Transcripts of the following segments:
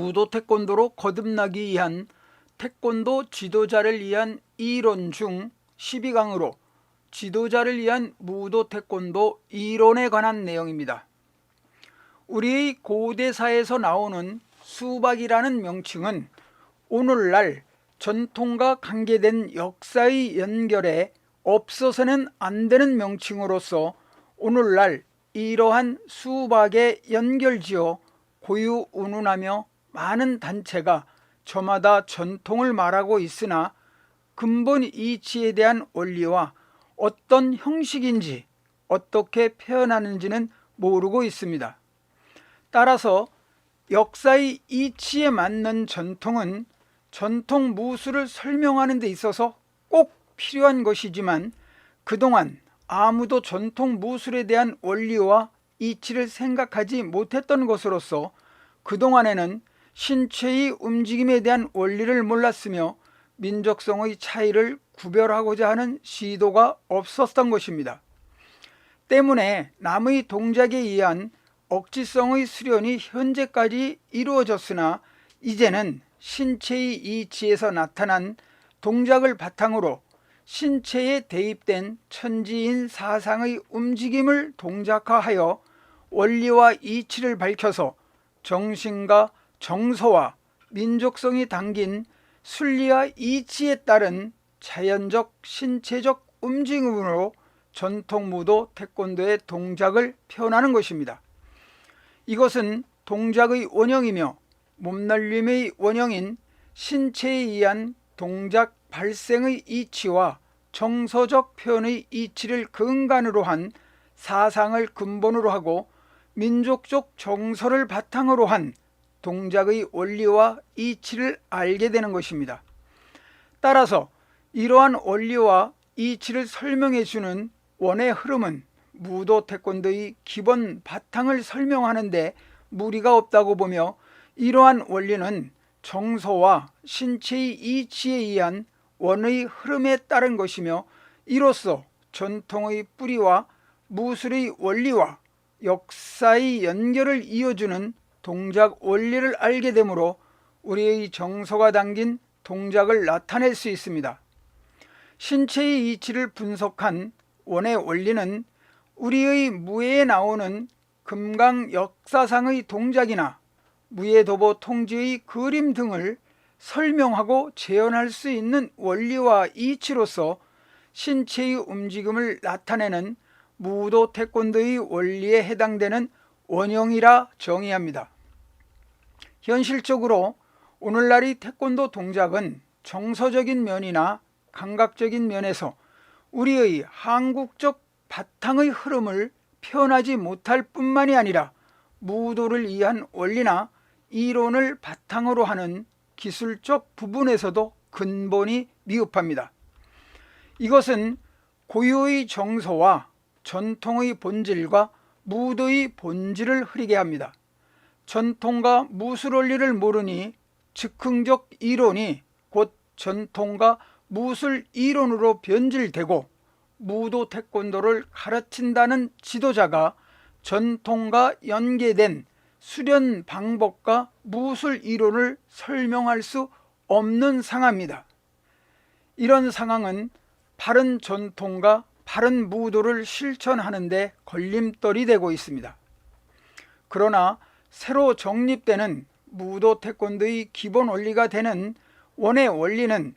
무도 태권도로 거듭나기 위한 태권도 지도자를 위한 이론 중 12강으로 지도자를 위한 무도 태권도 이론에 관한 내용입니다. 우리의 고대사에서 나오는 수박이라는 명칭은 오늘날 전통과 관계된 역사의 연결에 없어서는 안 되는 명칭으로서 오늘날 이러한 수박에 연결지어 고유운운하며 많은 단체가 저마다 전통을 말하고 있으나 근본 이치에 대한 원리와 어떤 형식인지 어떻게 표현하는지는 모르고 있습니다. 따라서 역사의 이치에 맞는 전통은 전통 무술을 설명하는 데 있어서 꼭 필요한 것이지만 그동안 아무도 전통 무술에 대한 원리와 이치를 생각하지 못했던 것으로서 그동안에는 신체의 움직임에 대한 원리를 몰랐으며 민족성의 차이를 구별하고자 하는 시도가 없었던 것입니다. 때문에 남의 동작에 의한 억지성의 수련이 현재까지 이루어졌으나 이제는 신체의 이치에서 나타난 동작을 바탕으로 신체에 대입된 천지인 사상의 움직임을 동작화하여 원리와 이치를 밝혀서 정신과 정서와 민족성이 담긴 순리와 이치에 따른 자연적 신체적 움직임으로 전통무도 태권도의 동작을 표현하는 것입니다. 이것은 동작의 원형이며 몸놀림의 원형인 신체에 의한 동작 발생의 이치와 정서적 표현의 이치를 근간으로 한 사상을 근본으로 하고 민족적 정서를 바탕으로 한 동작의 원리와 이치를 알게 되는 것입니다. 따라서 이러한 원리와 이치를 설명해 주는 원의 흐름은 무도 태권도의 기본 바탕을 설명하는 데 무리가 없다고 보며 이러한 원리는 정서와 신체의 이치에 의한 원의 흐름에 따른 것이며 이로써 전통의 뿌리와 무술의 원리와 역사의 연결을 이어주는 동작 원리를 알게 되므로 우리의 정서가 담긴 동작을 나타낼 수 있습니다. 신체의 이치를 분석한 원의 원리는 우리의 무예에 나오는 금강 역사상의 동작이나 무예도보 통지의 그림 등을 설명하고 재현할 수 있는 원리와 이치로서 신체의 움직임을 나타내는 무도 태권도의 원리에 해당되는 원형이라 정의합니다. 현실적으로 오늘날의 태권도 동작은 정서적인 면이나 감각적인 면에서 우리의 한국적 바탕의 흐름을 표현하지 못할 뿐만이 아니라 무도를 위한 원리나 이론을 바탕으로 하는 기술적 부분에서도 근본이 미흡합니다. 이것은 고유의 정서와 전통의 본질과 무도의 본질을 흐리게 합니다. 전통과 무술 원리를 모르니 즉흥적 이론이 곧 전통과 무술 이론으로 변질되고 무도 태권도를 가르친다는 지도자가 전통과 연계된 수련 방법과 무술 이론을 설명할 수 없는 상황입니다. 이런 상황은 바른 전통과 바른 무도를 실천하는 데 걸림돌이 되고 있습니다. 그러나 새로 정립되는 무도 태권도의 기본 원리가 되는 원의 원리는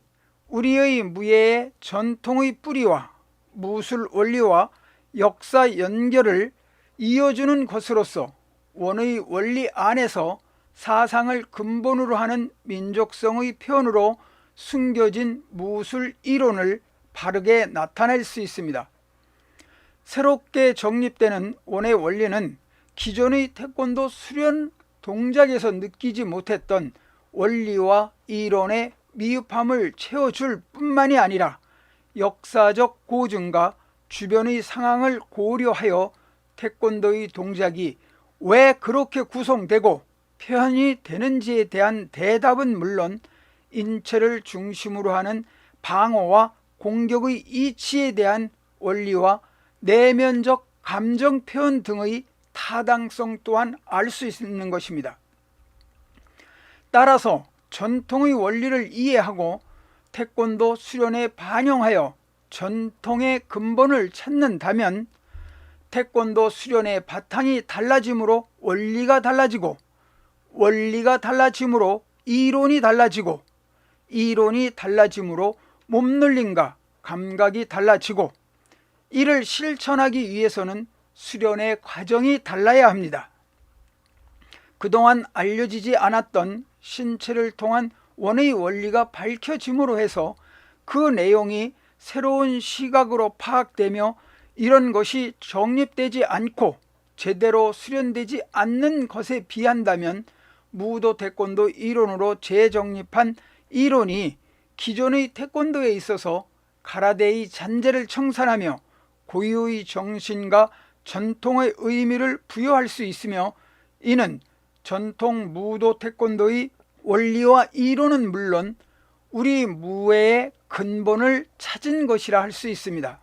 우리의 무예의 전통의 뿌리와 무술 원리와 역사 연결을 이어주는 것으로서 원의 원리 안에서 사상을 근본으로 하는 민족성의 표현으로 숨겨진 무술 이론을 바르게 나타낼 수 있습니다. 새롭게 정립되는 원의 원리는 기존의 태권도 수련 동작에서 느끼지 못했던 원리와 이론의 미흡함을 채워줄 뿐만이 아니라 역사적 고증과 주변의 상황을 고려하여 태권도의 동작이 왜 그렇게 구성되고 표현이 되는지에 대한 대답은 물론 인체를 중심으로 하는 방어와 공격의 이치에 대한 원리와 내면적 감정 표현 등의 타당성 또한 알 수 있는 것입니다. 따라서 전통의 원리를 이해하고 태권도 수련에 반영하여 전통의 근본을 찾는다면 태권도 수련의 바탕이 달라짐으로 원리가 달라지고, 원리가 달라짐으로 이론이 달라지고, 이론이 달라짐으로 몸놀림과 감각이 달라지고, 이를 실천하기 위해서는 수련의 과정이 달라야 합니다. 그동안 알려지지 않았던 신체를 통한 원의 원리가 밝혀짐으로 해서 그 내용이 새로운 시각으로 파악되며 이런 것이 정립되지 않고 제대로 수련되지 않는 것에 비한다면 무도 태권도 이론으로 재정립한 이론이 기존의 태권도에 있어서 가라데의 잔재를 청산하며 고유의 정신과 전통의 의미를 부여할 수 있으며, 이는 전통 무도 태권도의 원리와 이론은 물론 우리 무예의 근본을 찾은 것이라 할 수 있습니다.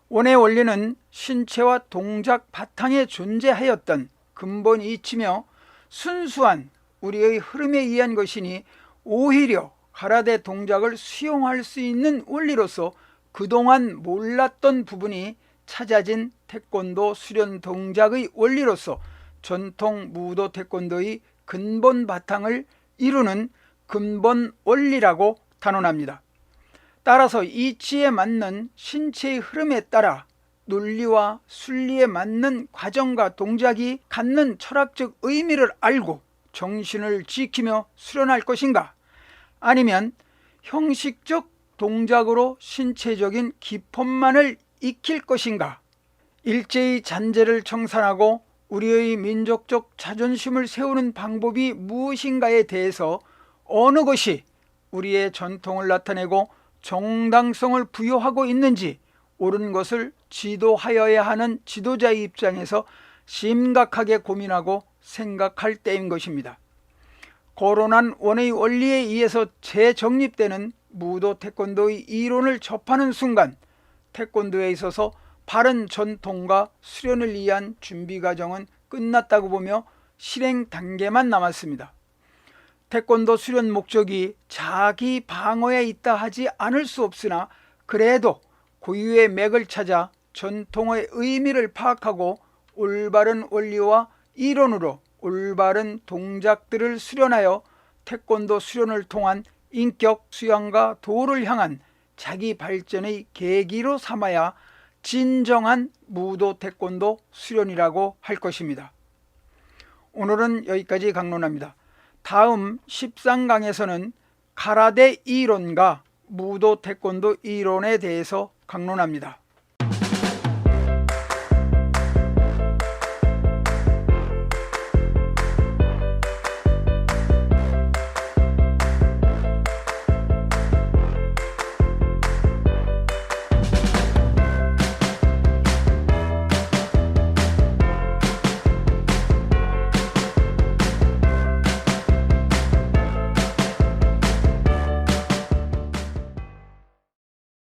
원의 원리는 신체와 동작 바탕에 존재하였던 근본이 이치며 순수한 우리의 흐름에 의한 것이니 오히려 가라데 동작을 수용할 수 있는 원리로서 그동안 몰랐던 부분이 찾아진 태권도 수련 동작의 원리로서 전통 무도 태권도의 근본 바탕을 이루는 근본 원리라고 단언합니다. 따라서 이치에 맞는 신체의 흐름에 따라 논리와 순리에 맞는 과정과 동작이 갖는 철학적 의미를 알고 정신을 지키며 수련할 것인가, 아니면 형식적 동작으로 신체적인 기법만을 익힐 것인가, 일제히 잔재를 청산하고 우리의 민족적 자존심을 세우는 방법이 무엇인가에 대해서 어느 것이 우리의 전통을 나타내고 정당성을 부여하고 있는지 옳은 것을 지도하여야 하는 지도자의 입장에서 심각하게 고민하고 생각할 때인 것입니다. 거론한 원의 원리에 의해서 재정립되는 무도 태권도의 이론을 접하는 순간 태권도에 있어서 바른 전통과 수련을 위한 준비 과정은 끝났다고 보며 실행 단계만 남았습니다. 태권도 수련 목적이 자기 방어에 있다 하지 않을 수 없으나 그래도 고유의 맥을 찾아 전통의 의미를 파악하고 올바른 원리와 이론으로 올바른 동작들을 수련하여 태권도 수련을 통한 인격 수양과 도를 향한 자기 발전의 계기로 삼아야 진정한 무도 태권도 수련이라고 할 것입니다. 오늘은 여기까지 강론합니다. 다음 13강에서는 가라데 이론과 무도 태권도 이론에 대해서 강론합니다.